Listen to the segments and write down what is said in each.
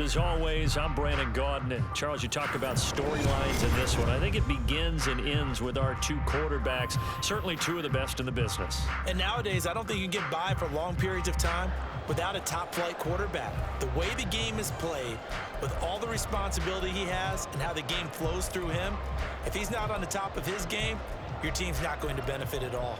As always, I'm Brandon Gaudin. And Charles, you talked about storylines in this one. I think it begins and ends with our two quarterbacks, certainly two of the best in the business. And nowadays, I don't think you can get by for long periods of time without a top-flight quarterback. The way the game is played, with all the responsibility he has and how the game flows through him, if he's not on the top of his game, your team's not going to benefit at all.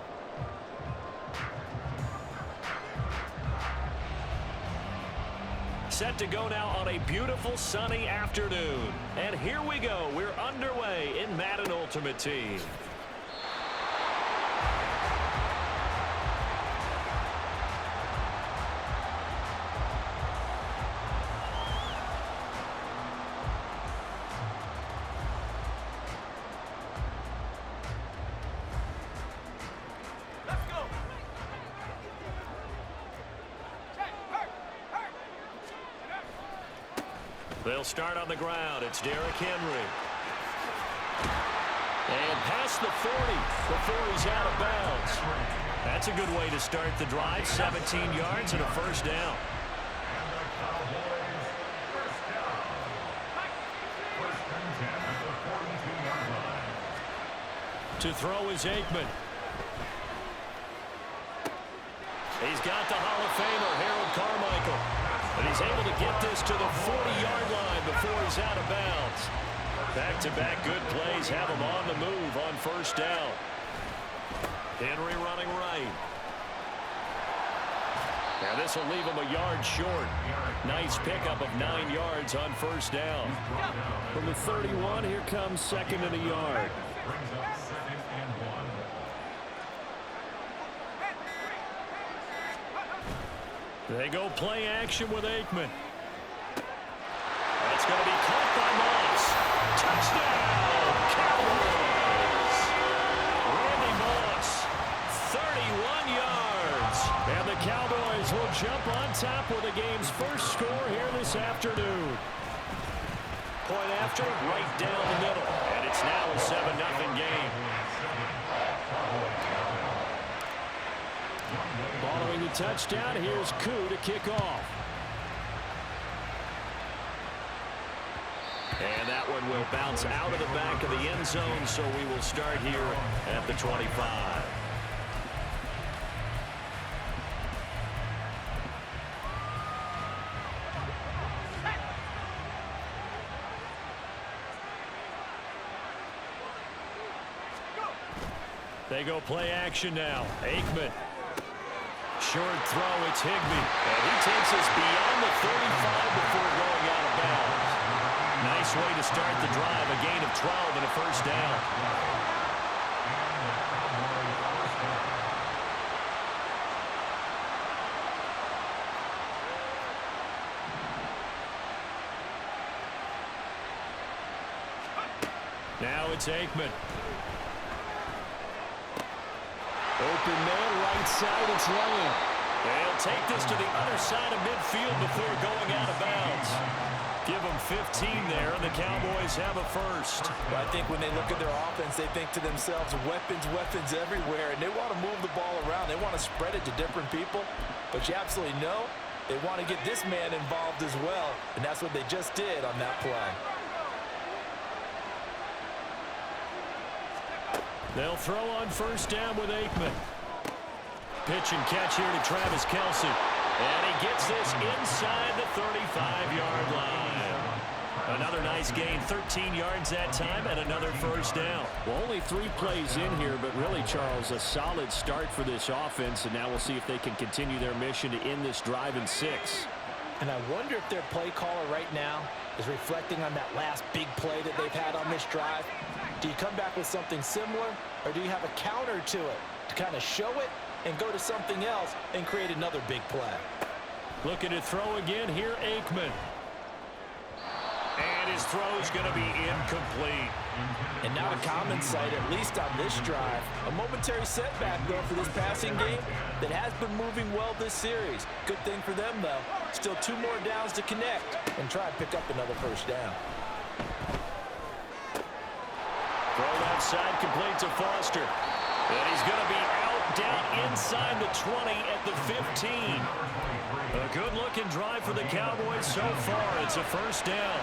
Set to go now on a beautiful sunny afternoon. And here we go. We're underway in Madden Ultimate Team. They'll start on the ground. It's Derrick Henry. And past the 40 before he's out of bounds. That's a good way to start the drive. 17 yards and a first down. To throw is Aikman. He's got the Hall of Famer, Harold Carmichael. And he's able to get this to the 40-yard line before he's out of bounds. Back-to-back good plays have him on the move on first down. Henry running right. Now this will leave him a yard short. Nice pickup of 9 yards on first down. From the 31, here comes second and a yard. They go play action with Aikman. That's going to be caught by Moss. Touchdown, Cowboys! Randy Moss, 31 yards. And the Cowboys will jump on top with the game's first score here this afternoon. Point after, right down the middle. And it's now a 7-0 game. Following the touchdown, here's Koo to kick off. And that one will bounce out of the back of the end zone, so we will start here at the 25. They go play action now. Aikman. Short throw, it's Higbee. And he takes us beyond the 35 before going out of bounds. Nice way to start the drive. A gain of 12 and a first down. Now it's Aikman. Open man, right side, it's Lane. They'll take this to the other side of midfield before going out of bounds. Give them 15 there, and the Cowboys have a first. Well, I think when they look at their offense, they think to themselves, weapons, weapons everywhere, and they want to move the ball around. They want to spread it to different people, but you absolutely know they want to get this man involved as well, and that's what they just did on that play. They'll throw on first down with Aikman. Pitch and catch here to Travis Kelce. And he gets this inside the 35-yard line. Another nice gain, 13 yards that time, and another first down. Well, only 3 plays in here, but really, Charles, a solid start for this offense, and now we'll see if they can continue their mission to end this drive in 6. And I wonder if their play caller right now is reflecting on that last big play that they've had on this drive. Do you come back with something similar, or do you have a counter to it to kind of show it and go to something else and create another big play? Looking to throw again here, Aikman. And his throw's going to be incomplete. And not a common sight, at least on this drive. A momentary setback, though, for this passing game that has been moving well this series. Good thing for them, though. Still 2 more downs to connect and try and pick up another first down. Throw left side, complete to Foster. And he's going to be out brought down inside the 20 at the 15. A good-looking drive for the Cowboys so far. It's a first down.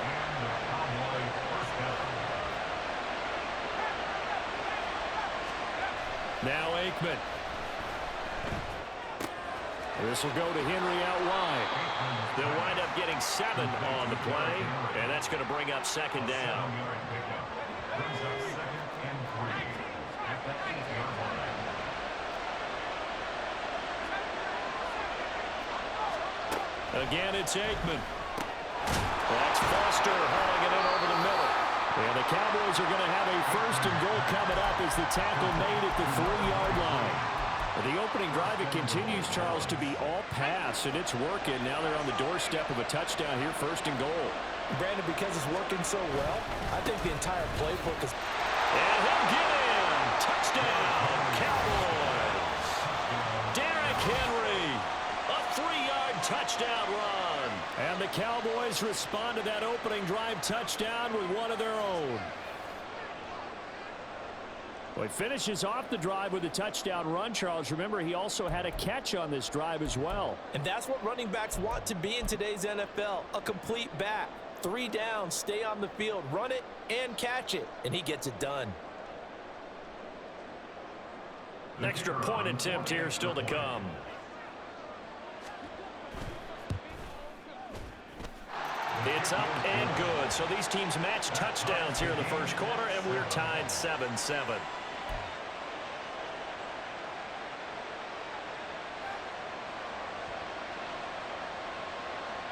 Now Aikman. This will go to Henry out wide. They'll wind up getting 7 on the play, and that's going to bring up second down. Again, it's Aikman. That's Foster hauling it in over the middle. And the Cowboys are going to have a first and goal coming up as the tackle made at the 3-yard line. The opening drive, it continues, Charles, to be all pass, and it's working. Now they're on the doorstep of a touchdown here, first and goal. Brandon, because it's working so well, I think the entire playbook is... And he'll get in. Touchdown, Cowboys. Derrick Henry, a 3-yard touchdown run. And the Cowboys respond to that opening drive touchdown with one of their own. Well, he finishes off the drive with a touchdown run, Charles. Remember, he also had a catch on this drive as well. And that's what running backs want to be in today's NFL, a complete back. 3 downs, stay on the field, run it, and catch it. And he gets it done. An extra point attempt here still to come. It's up and good. So these teams match touchdowns here in the first quarter, and we're tied 7-7.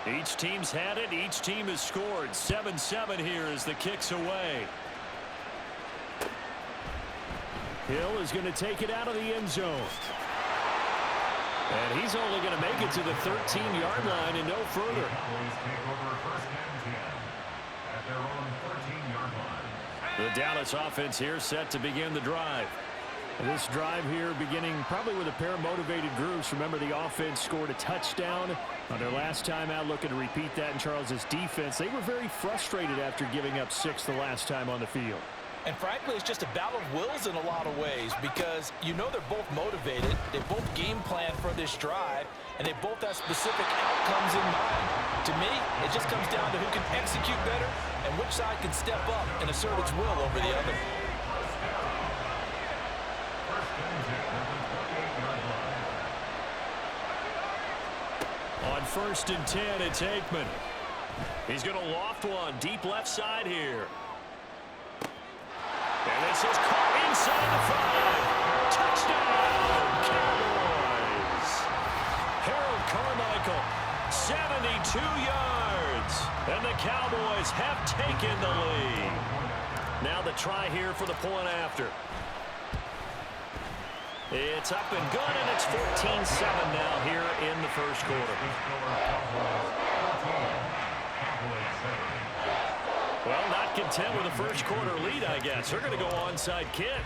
Each team's had it. Each team has scored. 7-7 here as the kick's away. Hill is going to take it out of the end zone. And he's only going to make it to the 13-yard line and no further. The Dallas offense here set to begin the drive. This drive here beginning probably with a pair of motivated groups. Remember, the offense scored a touchdown on their last time out, looking to repeat that in Charles's defense. They were very frustrated after giving up 6 the last time on the field. And frankly, it's just a battle of wills in a lot of ways because you know they're both motivated. They both game plan for this drive, and they both have specific outcomes in mind. To me, it just comes down to who can execute better and which side can step up and assert its will over the other. On 1st and 10, it's Aikman. He's going to loft one deep left side here. And this is caught inside the 5. Touchdown, Cowboys. Harold Carmichael, 72 yards. And the Cowboys have taken the lead. Now the try here for the point after. It's up and good, and it's 14-7 now here in the first quarter. Well, not content with a first quarter lead, I guess. They're going to go onside kick.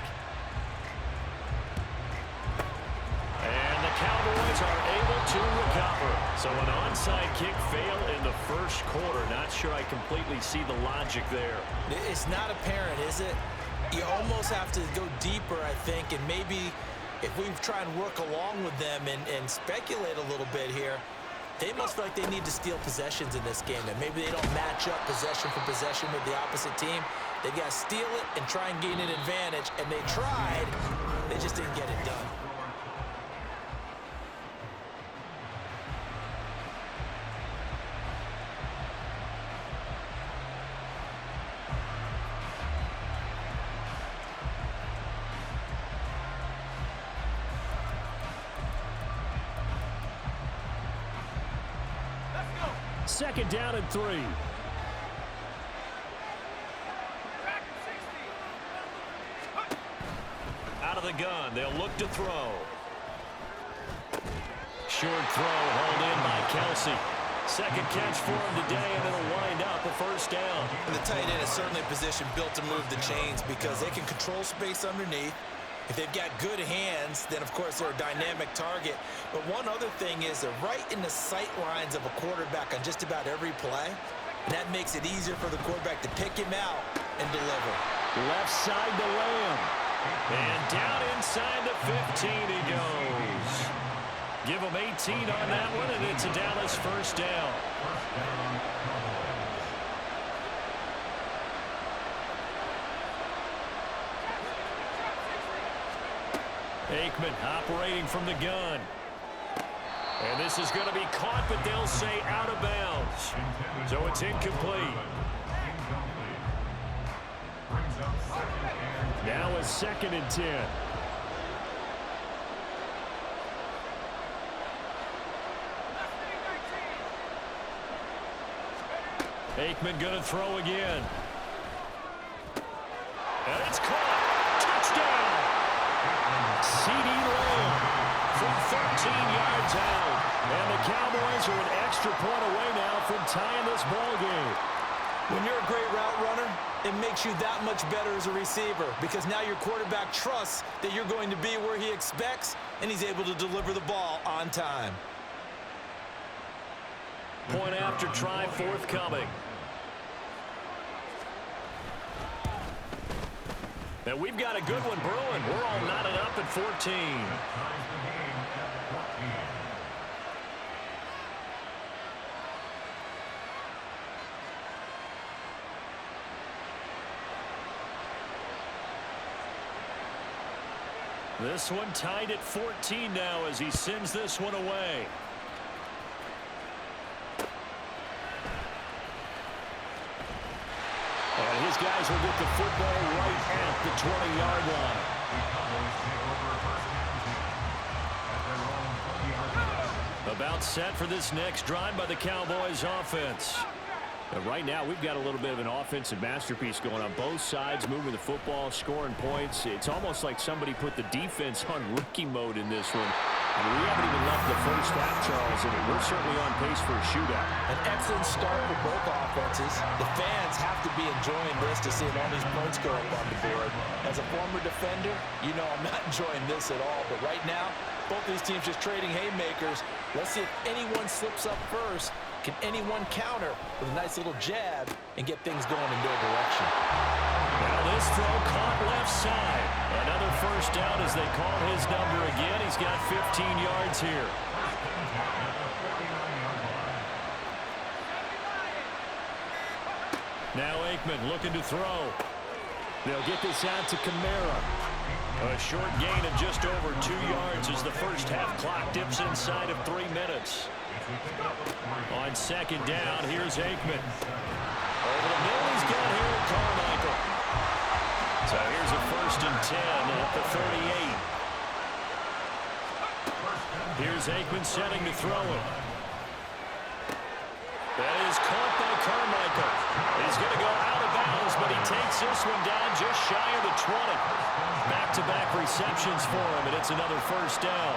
And the Cowboys are able to recover. So an onside kick fail in the first quarter. Not sure I completely see the logic there. It's not apparent, is it? You almost have to go deeper, I think, and maybe if we try and work along with them and speculate a little bit here, they must feel like they need to steal possessions in this game, and maybe they don't match up possession for possession with the opposite team. They've got to steal it and try and gain an advantage, and they tried. They just didn't get it done. Second down and 3. Out of the gun, they'll look to throw. Short throw hauled in by Kelsey. Second catch for him today, and it'll wind up a first down. And the tight end is certainly a position built to move the chains because they can control space underneath. If they've got good hands, then, of course, they're a dynamic target. But one other thing is they're right in the sight lines of a quarterback on just about every play. And that makes it easier for the quarterback to pick him out and deliver. Left side to Lamb. And down inside the 15 he goes. Give him 18 on that one, and it's a Dallas first down. Aikman operating from the gun. And this is going to be caught, but they'll say out of bounds. So it's incomplete. Now a 2nd and 10. Aikman going to throw again. And it's caught. Touchdown. C.D. Lamb from 13 yards out. And the Cowboys are an extra point away now from tying this ball game. When you're a great route runner, it makes you that much better as a receiver because now your quarterback trusts that you're going to be where he expects, and he's able to deliver the ball on time. Point after try forthcoming. And we've got a good one brewing. We're all knotted up at 14. This one tied at 14 now as he sends this one away. And his guys will get the football right at the 20-yard line. About set for this next drive by the Cowboys offense. And right now, we've got a little bit of an offensive masterpiece going on both sides, moving the football, scoring points. It's almost like somebody put the defense on rookie mode in this one. And we haven't even left the first half, Charles, and we're certainly on pace for a shootout. An excellent start for both offenses. The fans have to be enjoying this to see all these points go up on the board. As a former defender, you know I'm not enjoying this at all. But right now, both these teams just trading haymakers. Let's see if anyone slips up first. Can anyone counter with a nice little jab and get things going in their direction? Now this throw caught left side. Another first down as they call his number again. He's got 15 yards here. Now Aikman looking to throw. They'll get this out to Kamara. A short gain of just over 2 yards as the first half clock dips inside of 3 minutes. On second down, here's Aikman. Over the middle, he's got here at Carmichael. So here's a 1st and 10 at the 38. Here's Aikman setting to throw it. That is caught by Carmichael. He's going to go out of bounds, but he takes this one down just shy of the 20. Back-to-back receptions for him, and it's another first down.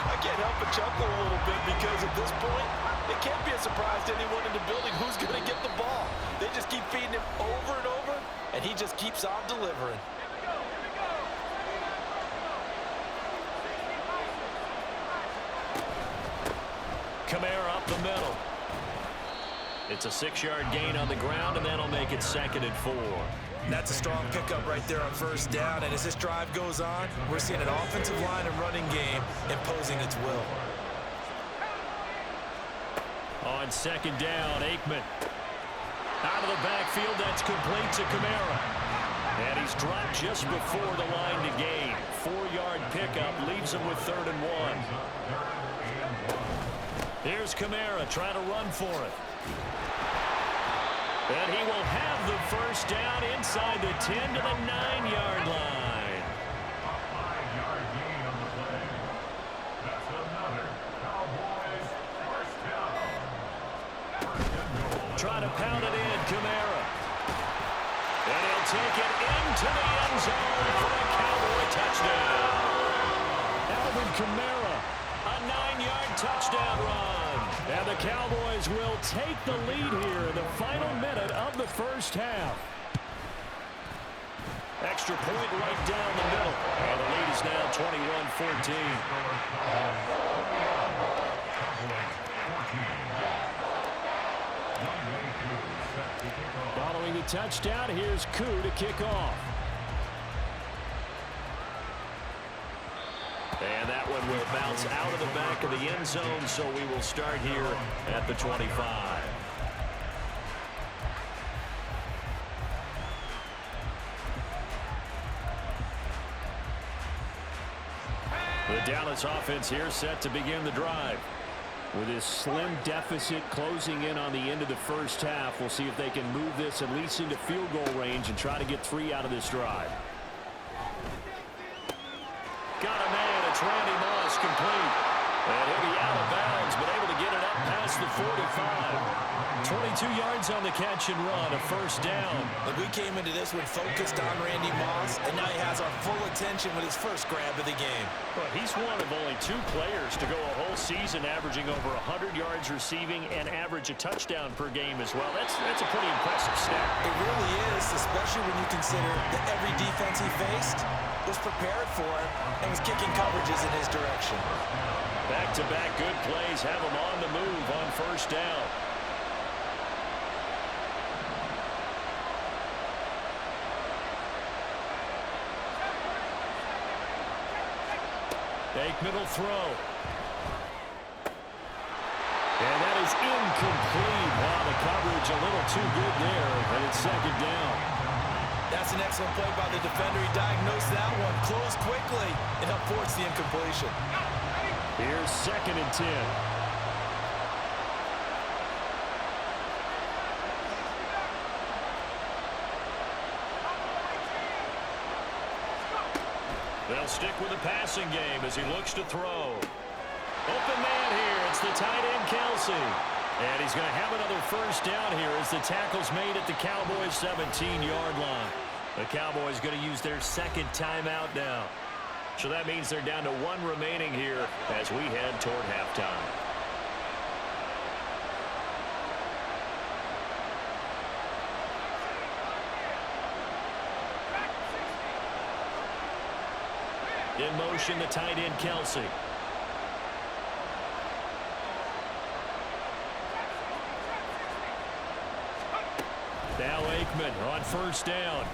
I can't help but chuckle a little bit because at this point, it can't be a surprise to anyone in the building who's going to get the ball. They just keep feeding him over and over, and he just keeps on delivering. Kamara up the middle. It's a 6-yard gain on the ground, and that'll make it 2nd and 4. That's a strong pickup right there on first down, and as this drive goes on, we're seeing an offensive line and running game imposing its will. On second down, Aikman. Out of the backfield, that's complete to Kamara. And he's dropped just before the line to gain. 4-yard pickup leaves him with 3rd and 1. Here's Kamara trying to run for it. And he will have the first down inside the 10 to the 9-yard line. Try to pound it in, Kamara. And he'll take it into the end zone for a Cowboy touchdown. Alvin Kamara, a 9-yard touchdown run. And the Cowboys will take the lead here in the final minute of the first half. Extra point right down the middle. And the lead is now 21-14. Following the touchdown, here's Koo to kick off. And that one will bounce out of the back of the end zone, so we will start here at the 25. The Dallas offense here set to begin the drive. With his slim deficit closing in on the end of the first half, we'll see if they can move this at least into field goal range and try to get 3 out of this drive. Got a man. It's Randy Moss, complete. And he'll be out of bounds, but able to get it up past the 45. 22 yards on the catch and run, a first down. But we came into this one focused on Randy Moss, and now he has our full attention with his first grab of the game. Well, he's one of only 2 players to go a whole season averaging over 100 yards receiving and average a touchdown per game as well. That's a pretty impressive stat. It really is, especially when you consider that every defense he faced was prepared for him and was kicking coverages in his direction. Back-to-back good plays have him on the move on first down. Aikman will throw. And that is incomplete. Wow, the coverage a little too good there, and it's second down. That's an excellent play by the defender. He diagnosed that one, closed quickly, and helped force the incompletion. Here's 2nd and 10. They'll stick with the passing game as he looks to throw. Open man here. It's the tight end, Kelsey. And he's going to have another first down here as the tackle's made at the Cowboys' 17-yard line. The Cowboys going to use their 2nd timeout now. So that means they're down to 1 remaining here as we head toward halftime. In motion, the tight end, Kelsey. Now Aikman on first down.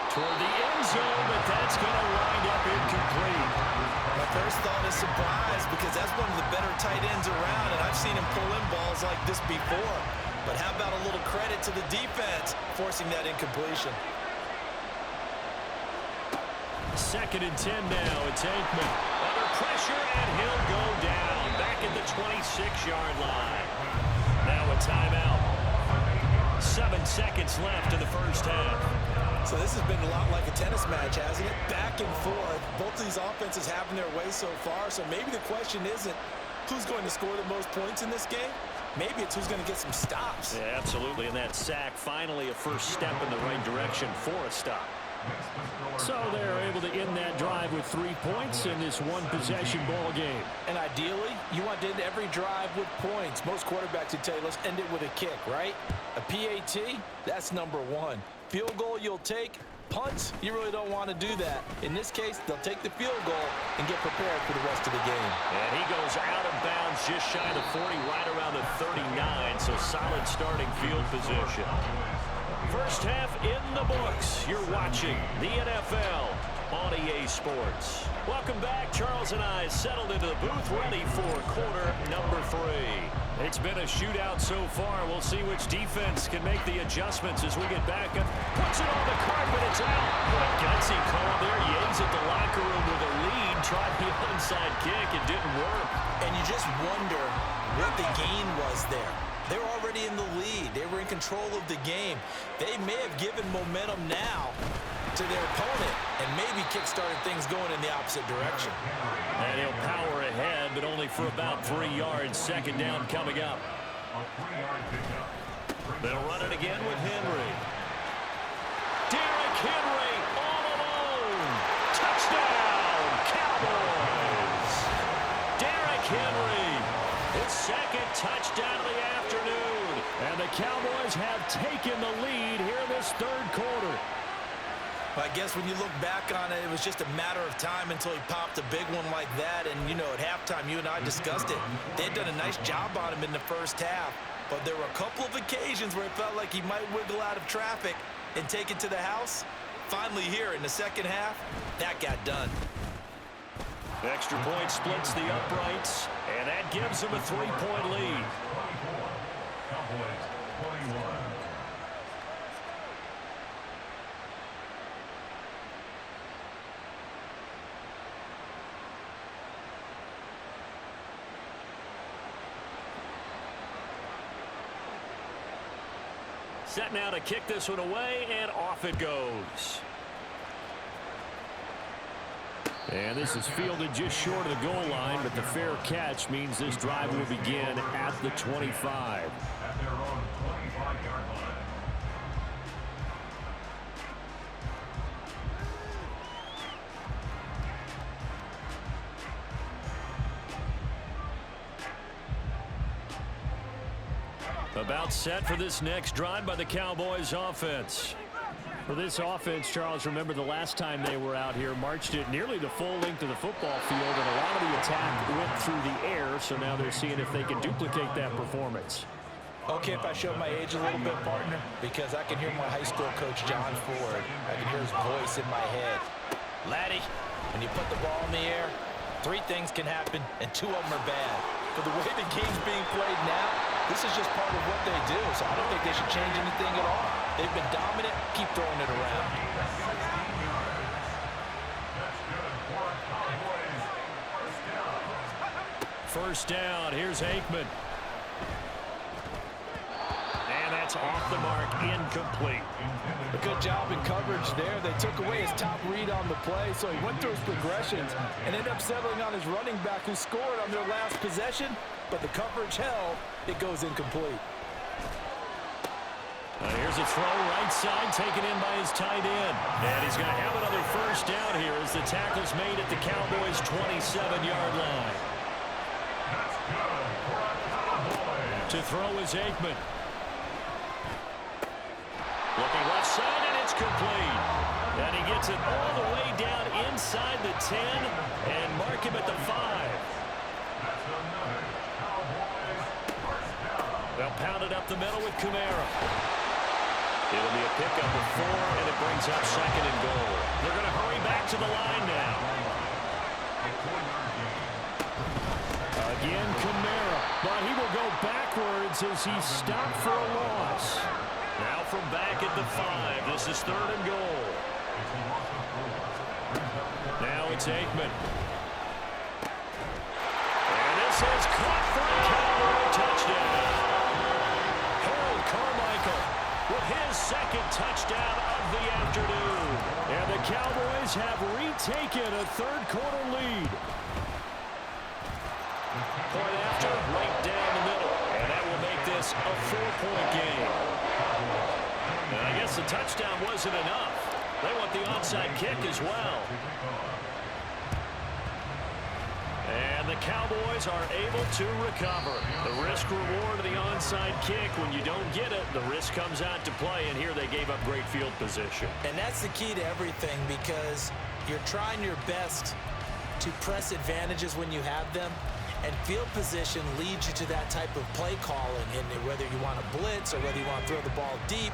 Toward the end zone, but that's going to wind up incomplete. My first thought is surprise because that's one of the better tight ends around, and I've seen him pull in balls like this before. But how about a little credit to the defense forcing that incompletion? 2nd and 10 now. It's Aikman. Under pressure, and he'll go down. Back at the 26-yard line. Now a timeout. 7 seconds left in the first half. So this has been a lot like a tennis match, hasn't it? Back and forth. Both of these offenses having their way so far. So maybe the question isn't who's going to score the most points in this game. Maybe it's who's going to get some stops. Yeah, absolutely. And that sack, finally a first step in the right direction for a stop. So they're able to end that drive with 3 points in this one-possession ball game. And ideally, you want to end every drive with points. Most quarterbacks would tell you, let's end it with a kick, right? A PAT, that's number 1. Field goal you'll take. Punts, you really don't want to do that. In this case, they'll take the field goal and get prepared for the rest of the game. And he goes out of bounds just shy of the 40, right around the 39, so solid starting field position. First half in the books. You're watching the NFL on EA Sports. Welcome back. Charles and I settled into the booth ready for quarter number 3. It's been a shootout so far. We'll see which defense can make the adjustments as we get back up. Puts it on the carpet. It's out. What a gutsy call there. Yates at the locker room with a lead. Tried the onside kick. It didn't work. And you just wonder what the gain was there. They're already in the lead. They were in control of the game. They may have given momentum now to their opponent and maybe kick-started things going in the opposite direction. And he'll power ahead, but only for about 3 yards. Second down coming up. They'll run it again with Henry. Derrick Henry all alone. Touchdown, Cowboys. Derrick Henry, his 2nd touchdown of the afternoon. And the Cowboys have taken the lead here in this 3rd quarter. I guess when you look back on it, it was just a matter of time until he popped a big one like that. And, you know, at halftime, you and I discussed it. They had done a nice job on him in the first half. But there were a couple of occasions where it felt like he might wiggle out of traffic and take it to the house. Finally here in the second half, that got done. Extra point splits the uprights, and that gives them a 3-point lead. Cowboys 21. Set now to kick this one away, and off it goes. And this is fielded just short of the goal line, but the fair catch means this drive will begin at the 25. At their own 25-yard line. About set for this next drive by the Cowboys offense. For this offense, Charles, remember the last time they were out here, marched it nearly the full length of the football field, and a lot of the attack went through the air, so now they're seeing if they can duplicate that performance. Okay, if I show my age a little bit, partner, because I can hear my high school coach, John Ford. I can hear his voice in my head. Laddie, when you put the ball in the air, 3 things can happen, and 2 of them are bad. For the way the game's being played now, this is just part of what they do, so I don't think they should change anything at all. They've been dominant. Keep throwing it around. First down. Here's Aikman. And that's off the mark, incomplete. A good job in coverage there. They took away his top read on the play, so he went through his progressions and ended up settling on his running back who scored on their last possession, but the coverage held. It goes incomplete. Here's a throw right side taken in by his tight end. And he's going to have another first down here as the tackle's made at the Cowboys' 27-yard line. To throw is Aikman. Looking left side, and it's complete. And he gets it all the way down inside the 10 and mark him at the 5. They'll pound it up the middle with Kamara. It'll be a pickup of 4, and it brings up 2nd and goal. They're going to hurry back to the line now. Again, Kamara, but he will go backwards as he stopped for a loss. Now from back at the 5, this is 3rd and goal. Now it's Aikman. And this is caught for a Cowboy touchdown. Harold Carmichael with his 2nd touchdown of the afternoon. And the Cowboys have retaken a 3rd quarter lead. Point after, right down the middle. And that will make this a 4-point game. And I guess the touchdown wasn't enough. They want the onside kick as well. And the Cowboys are able to recover. The risk-reward of the onside kick, when you don't get it, the risk comes out to play, and here they gave up great field position. And that's the key to everything, because you're trying your best to press advantages when you have them, and field position leads you to that type of play calling, and whether you want to blitz or whether you want to throw the ball deep,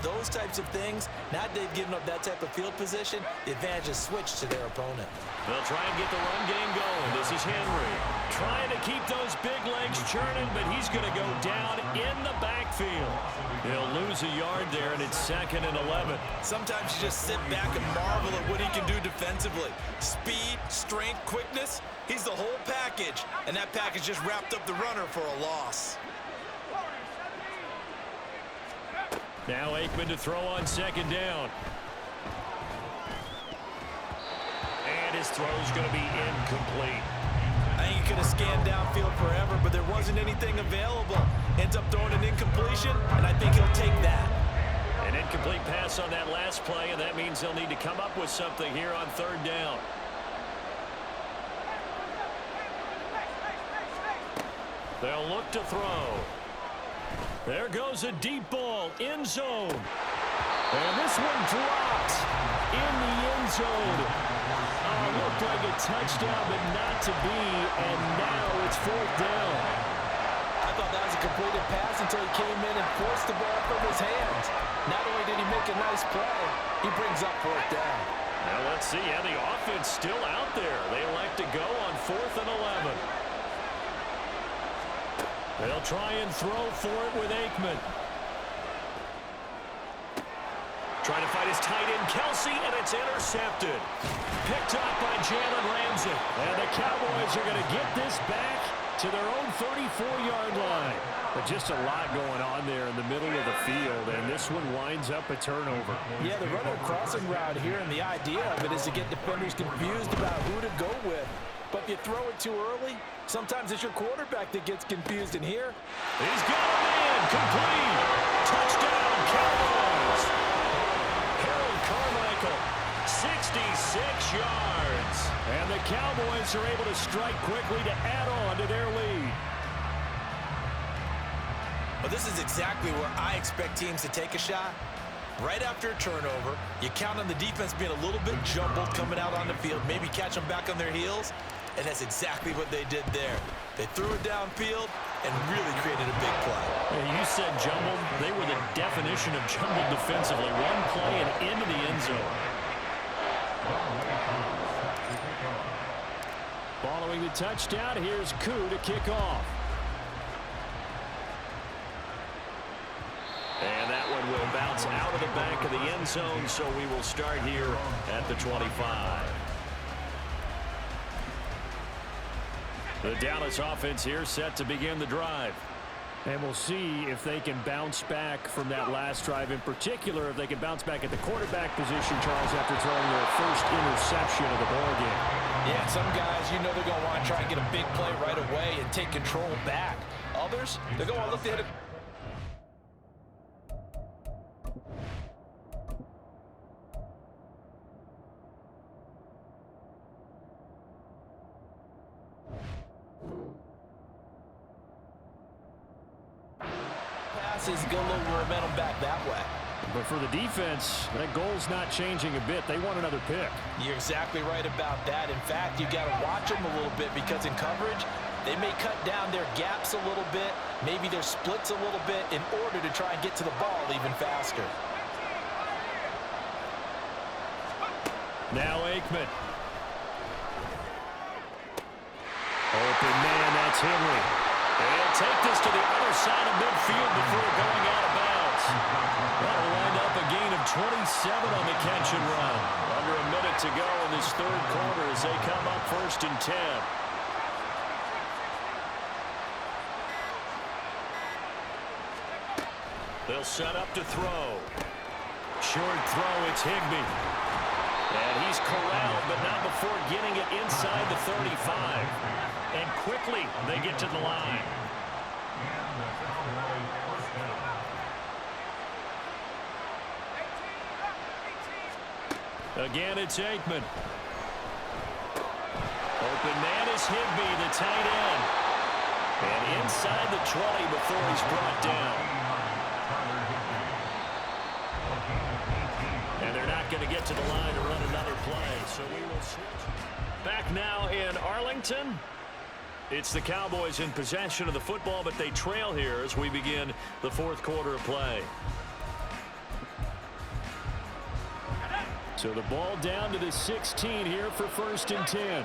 those types of things, now they've given up that type of field position, the advantage is switched to their opponent. They'll try and get the run game going. This is Henry trying to keep those big legs churning, but he's going to go down in the backfield. He'll lose a yard there, and it's 2nd and 11. Sometimes you just sit back and marvel at what he can do defensively. Speed, strength, quickness, he's the whole package, and that package just wrapped up the runner for a loss. Now Aikman to throw on 2nd down. And his throw's going to be incomplete. I think he could have scanned downfield forever, but there wasn't anything available. Ends up throwing an incompletion, and I think he'll take that. An incomplete pass on that last play, and that means they'll need to come up with something here on 3rd down. They'll look to throw. There goes a deep ball, end zone. And this one dropped in the end zone. Looked like a touchdown, but not to be, and now it's 4th down. I thought that was a completed pass until he came in and forced the ball from his hands. Not only did he make a nice play, he brings up 4th down. Now let's see. Yeah, the offense still out there. They elect to go on 4th and 11. They'll try and throw for it with Aikman. Trying to fight his tight end, Kelsey, and it's intercepted. Picked up by Jalen Ramsey. And the Cowboys are going to get this back to their own 34-yard line. But just a lot going on there in the middle of the field, and this one winds up a turnover. Yeah, they're running a crossing route here, and the idea of it is to get defenders confused about who to go with. But if you throw it too early, sometimes it's your quarterback that gets confused. And here, he's got a man, complete. Touchdown, Cowboys. Harold Carmichael, 66 yards. And the Cowboys are able to strike quickly to add on to their lead. Well, this is exactly where I expect teams to take a shot. Right after a turnover, you count on the defense being a little bit jumbled coming out on the field, maybe catch them back on their heels, and that's exactly what they did there. They threw it downfield and really created a big play. Hey, you said jumbled. They were the definition of jumbled defensively. One play and into the end zone. Following the touchdown, here's Koo to kick off. And that one will bounce out of the back of the end zone, so we will start here at the 25. The Dallas offense here set to begin the drive. And we'll see if they can bounce back from that last drive, in particular if they can bounce back at the quarterback position, Charles, after throwing their first interception of the ballgame. Yeah, some guys, you know they're going to want to try and get a big play right away and take control back. Others, they're going to look to hit it. Is get a little momentum back that way. But for the defense, that goal's not changing a bit. They want another pick. You're exactly right about that. In fact, you got to watch them a little bit because in coverage, they may cut down their gaps a little bit, maybe their splits a little bit in order to try and get to the ball even faster. Now Aikman. Open man, that's Henry. They'll take this to the other side of midfield before going out of bounds. That'll wind up a gain of 27 on the catch and run. Under a minute to go in this third quarter as they come up 1st and 10. They'll set up to throw. Short throw, it's Higbee. And he's corralled, but not before getting it inside the 35. And quickly, they get to the line. Again, it's Aikman. Open man is Higbee, the tight end. And inside the 20 before he's brought down. And they're not going to get to the line to run another play, so we will switch. Back now in Arlington. It's the Cowboys in possession of the football, but they trail here as we begin the 4th quarter of play. So the ball down to the 16 here for 1st and 10.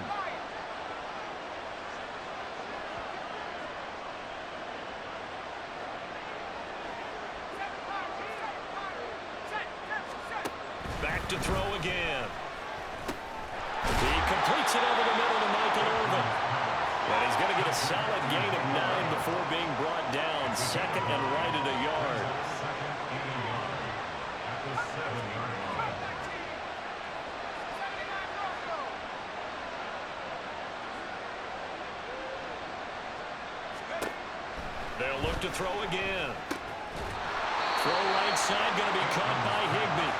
Back to throw again. He completes it over the middle to Michael Irvin. And he's going to get a solid gain of 9 before being brought down. 2nd and right at a yard. They'll look to throw again. Throw right side, going to be caught by Higbee.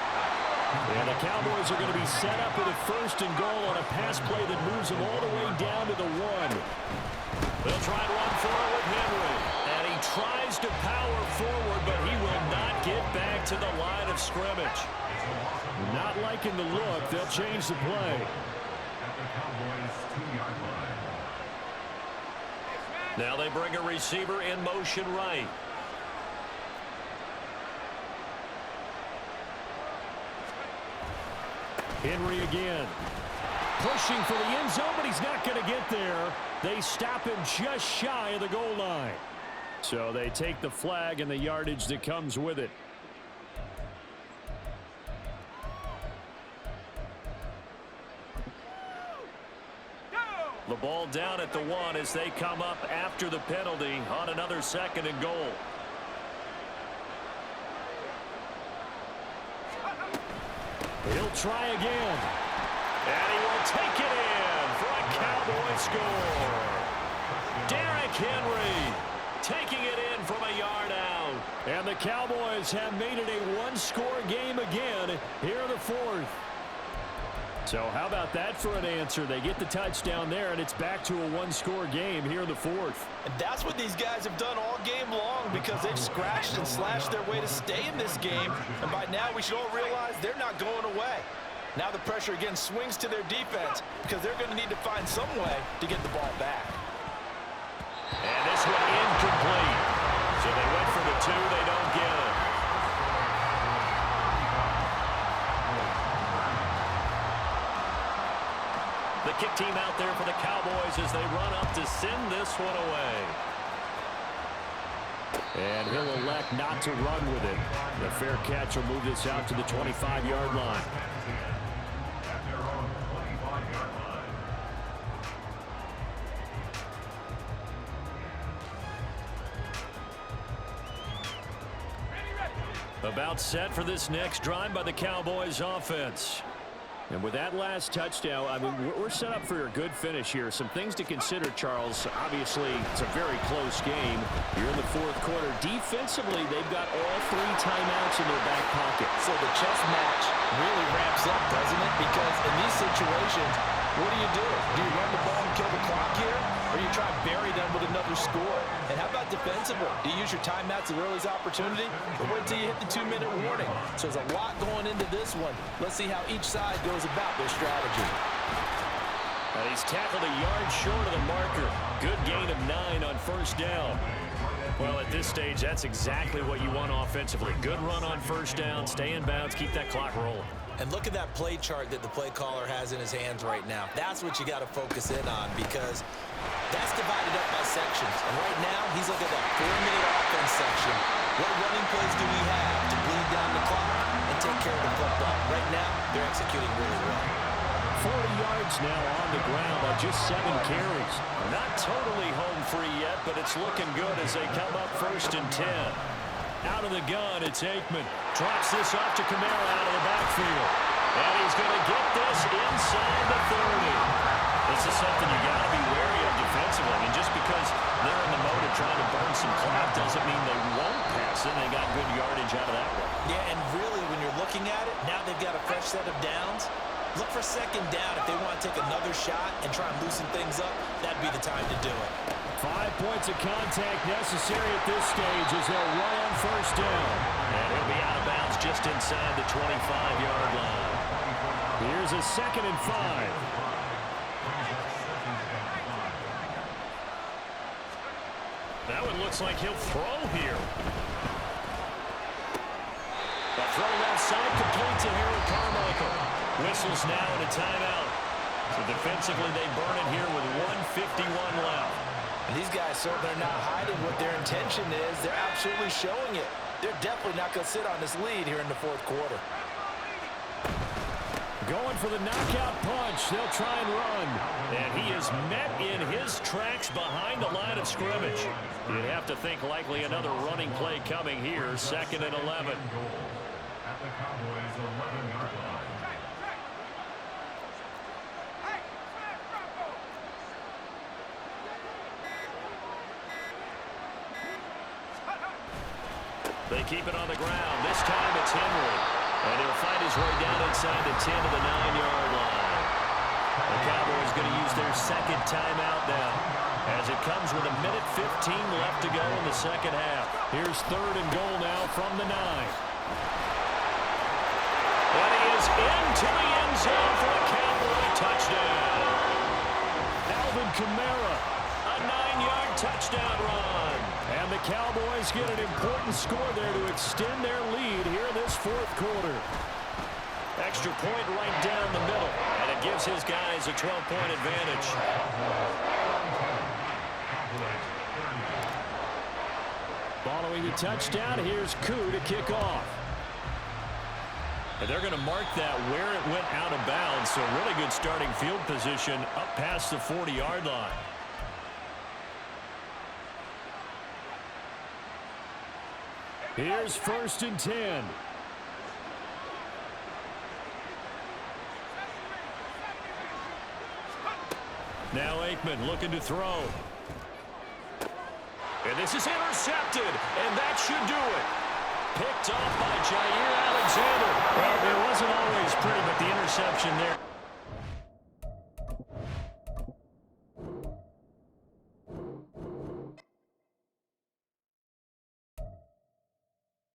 And the Cowboys are going to be set up with a 1st and goal on a pass play that moves them all the way down to the 1. They'll try and run forward with Henry. And he tries to power forward, but he will not get back to the line of scrimmage. Not liking the look. They'll change the play. Now they bring a receiver in motion right. Henry again. Pushing for the end zone, but he's not going to get there. They stop him just shy of the goal line. So they take the flag and the yardage that comes with it. The ball down at the 1 as they come up after the penalty on another 2nd and goal. He'll try again. And he will take it in for a Cowboy score. Derrick Henry taking it in from a yard out. And the Cowboys have made it a one-score game again here in the 4th. So how about that for an answer? They get the touchdown there, and it's back to a one-score game here in the 4th. And that's what these guys have done all game long because they've scratched and slashed their way to stay in this game. And by now we should all realize they're not going away. Now the pressure again swings to their defense because they're going to need to find some way to get the ball back. And this one incomplete. So they went for the 2. They don't get it. The kick team out there for the Cowboys as they run up to send this one away. And he'll elect not to run with it. The fair catch will move this out to the 25-yard line. About set for this next drive by the Cowboys offense. And with that last touchdown, I mean, we're set up for a good finish here. Some things to consider, Charles. Obviously, it's a very close game. You're in the 4th quarter. Defensively, they've got all 3 timeouts in their back pocket. So the chess match really ramps up, doesn't it? Because in these situations, what do? Do you run the ball and kill the clock here? Or you try to bury them with another score? And how about defensively? Do you use your timeouts at earliest opportunity? Or wait till you hit the 2-minute warning? So there's a lot going into this one. Let's see how each side goes about their strategy. He's tackled a yard short of the marker. Good gain of 9 on 1st down. Well, at this stage, that's exactly what you want offensively. Good run on 1st down, stay in bounds, keep that clock rolling. And look at that play chart that the play caller has in his hands right now. That's what you got to focus in on because that's divided up by sections. And right now, he's looking at that 4-minute offense section. What running plays do we have to bleed down the clock and take care of the football? Right now, they're executing really well. 40 yards now on the ground on just 7 carries. Not totally home free yet, but it's looking good as they come up 1st and 10. Out of the gun, it's Aikman. Drops this off to Kamara out of the backfield. And he's going to get this inside the 30. This is something you got to be wary of defensively. I mean, just because they're in the mode of trying to burn some clock doesn't mean they won't pass it. They got good yardage out of that one. Yeah, and really, when you're looking at it, now they've got a fresh set of downs. Look for 2nd down if they want to take another shot and try and loosen things up. That'd be the time to do it. 5 points of contact necessary at this stage as they'll run on 1st down. And he'll be out of bounds just inside the 25-yard line. Here's a 2nd and 5. That one looks like he'll throw here. The throw left side complete to Harold Carmichael. Whistles now and a timeout. So defensively they burn it here with 1:51 left. And these guys certainly are not hiding what their intention is. They're absolutely showing it. They're definitely not going to sit on this lead here in the 4th quarter. Going for the knockout punch. They'll try and run. And he is met in his tracks behind the line of scrimmage. You'd have to think likely another running play coming here. 2nd and 11. At the Cowboys' 11-yard line. They keep it on the ground. This time it's Henry. And he'll find his way down inside the 10 to the 9-yard line. The Cowboys going to use their 2nd timeout now as it comes with 1:15 left to go in the 2nd half. Here's 3rd and goal now from the 9. And he is into the end zone for a Cowboy touchdown. Alvin Kamara, a 9-yard touchdown run. And the Cowboys get an important score there to extend their lead here in this 4th quarter. Extra point right down the middle, and it gives his guys a 12-point advantage. Following the touchdown, here's Koo to kick off. And they're going to mark that where it went out of bounds, so really good starting field position up past the 40-yard line. Here's 1st and 10. Now Aikman looking to throw. And this is intercepted, and that should do it. Picked off by Jair Alexander. Well, it wasn't always pretty, but the interception there.